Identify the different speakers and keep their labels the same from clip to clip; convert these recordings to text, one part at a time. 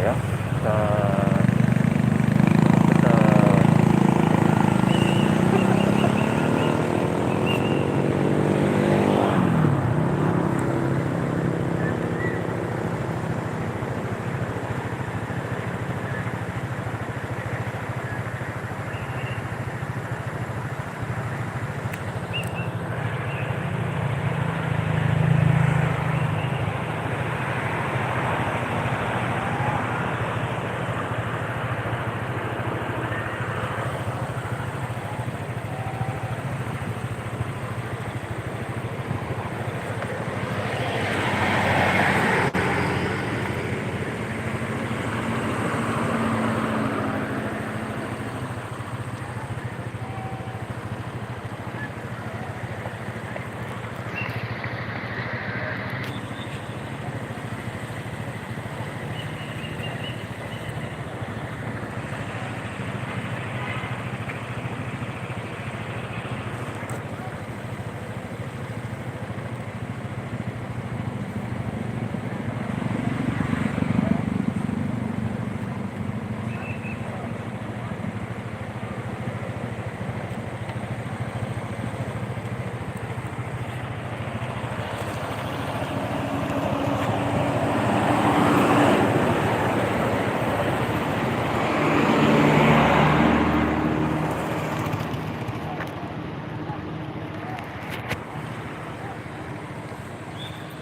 Speaker 1: Ayan. Sa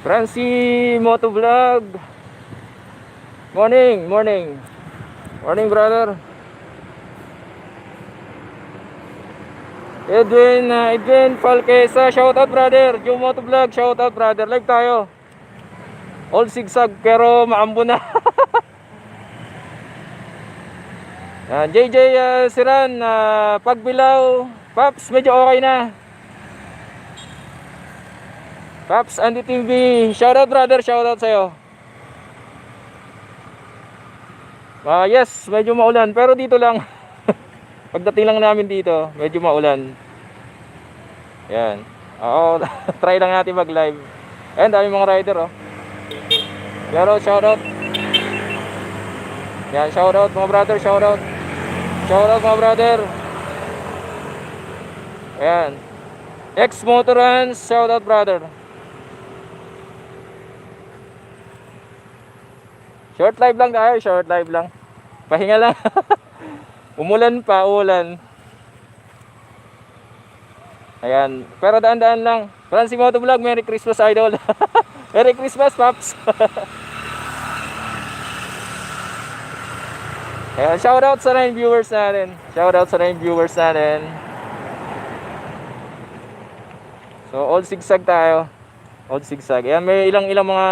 Speaker 1: Francie Motovlog. Morning, morning. Morning, brother. Edwin Falquesa, shout out brother. Joe Motovlog, shout out brother. Live tayo. All zigzag pero maambo na. JJ Siran, Pagbilaw, Paps, medyo okay na. Paps, Andy TV, shout out brother, shout out sa'yo. Yes, medyo maulan pero dito lang. Pagdating lang namin dito, medyo maulan. Yan. Oo, try lang natin mag-live. Ayan, dami mga rider oh. Pero shout out. Yan, shout out mga brother, shout out. Shout out mga brother. Ayan. Ex-Motorans, shout out brother. Short live lang tayo, short live lang. Pahinga lang. Umulan pa, ulan. Ayan, pero daan-daan lang. Francie Motovlog, Merry Christmas idol. Merry Christmas, Paps. Ayan, shoutout sa 9 viewers natin. Shoutout sa 9 viewers natin. So, all zigzag tayo. All zigzag. Ayan, may ilang mga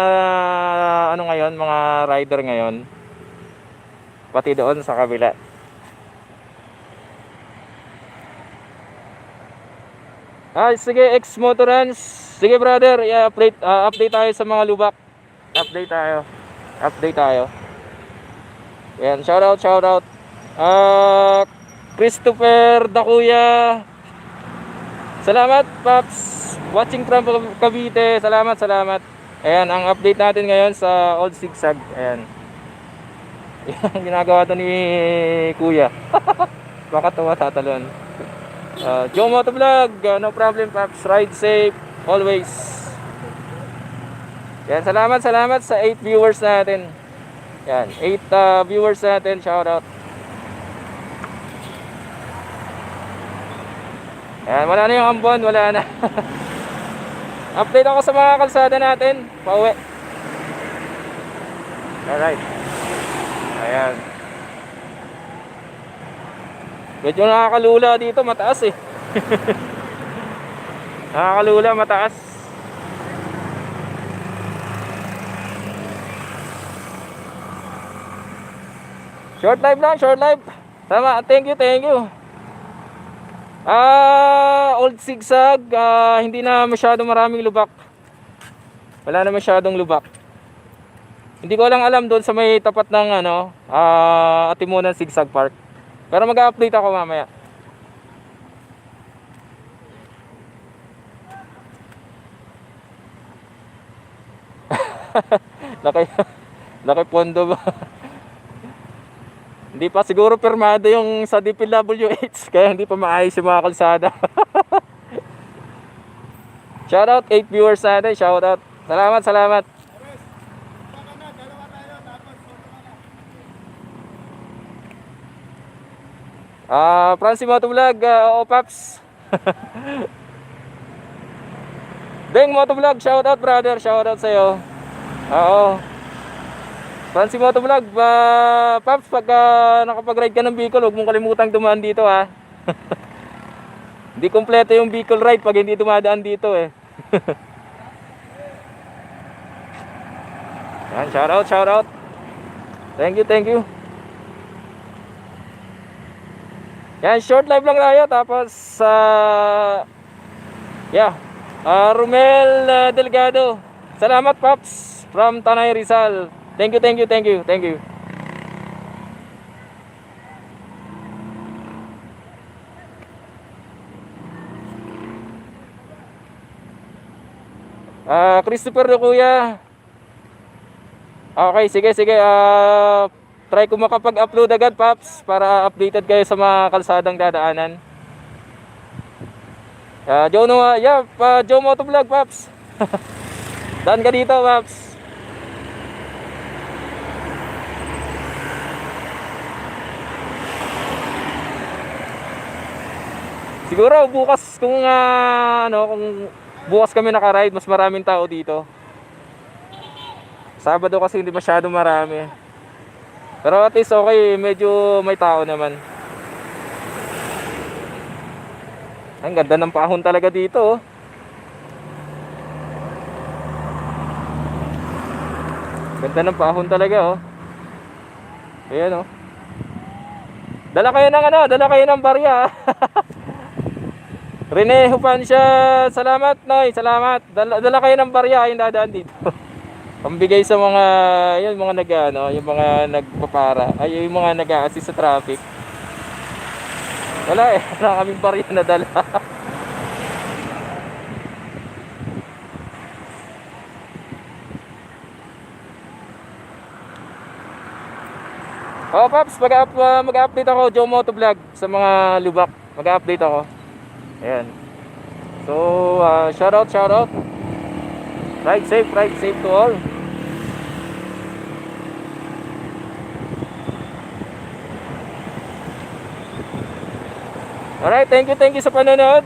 Speaker 1: ano ngayon, mga rider ngayon. Pati doon sa kabila. Sige, ex-Motorans. Sige, brother, update tayo sa mga lubak. Update tayo. Ayan, shoutout. Christopher Dakuya. Salamat, Paps. Watching from Cavite. Salamat. Ayan, ang update natin ngayon sa Old Zigzag. Ayan. Yung ginagawa to ni Kuya. Baka tuwa tatalon. Joe Motovlog, no problem, Paps. Ride safe always. Ayan, salamat sa 8 viewers natin. Ayan, 8 viewers natin. Shout out. Ayan, wala na yung ambon, wala na. Update ako sa mga kalsada natin. Pauwi. Alright. Ayan. Medyo nakakalula dito, mataas eh. Nakakalula, mataas. Short live. Tama, thank you. Old Zigzag, hindi na masyadong maraming lubak. Wala na masyadong lubak. Hindi ko lang alam doon sa may tapat ng Atimunan Zigzag Park. Pero mag-update ako mamaya. Laki pondo ba? Hindi pa siguro pirmado yung sa DPWH kaya hindi pa maayos yung mga kalsada. Shoutout 8 viewers natin, shoutout. Salamat, salamat. Francie Motovlog, oo Paps. Deng Motovlog, shoutout brother, shoutout sa'yo. Oo. Francie Motovlog, Paps, pagka nakapag-ride ka ng Bicol, huwag mong kalimutang dumaan dito ha. Hindi kompleto yung Bicol ride pag hindi dumadaan dito eh. Yan, shoutout, shoutout. Thank you, thank you. Yan, short live lang tayo. Tapos, Romel Delgado. Salamat, Paps, from Tanay Rizal. Thank you, thank you, thank you, thank you. Christopher de Kuya. Okay, sige, sige. Try ko makapag-upload agad, Paps, para updated kayo sa mga kalsadang dadaanan. Joe Motovlog, Paps. Daan ka dito, Paps. Siguro bukas kung bukas kami naka-ride, mas maraming tao dito. Sabado kasi hindi masyado marami. Pero at least okay, medyo may tao naman. Ang ganda ng pahon talaga dito, oh. Ganda ng pahon talaga, oh. Ayan, oh. Dala kayo ng barya. Rene Hupansya, salamat Noy, salamat. Dala kayo ng barya yung dadaan dito. Pambigay sa mga yung mga yung mga nagpapara, ay yung mga nag-a-assist sa traffic. Wala kaming barya na dala. Oh, Paps, mag-update ako, Joe Motovlog, sa mga lubak. Mag-update ako. Ayan. So, shout out. Ride safe to all. Alright, thank you sa panonood.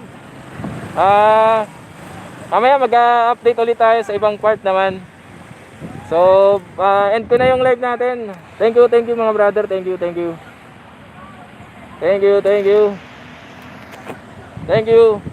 Speaker 1: Mamaya mag-update ulit tayo sa ibang part naman. So, end ko na yung live natin. Thank you mga brother. Thank you.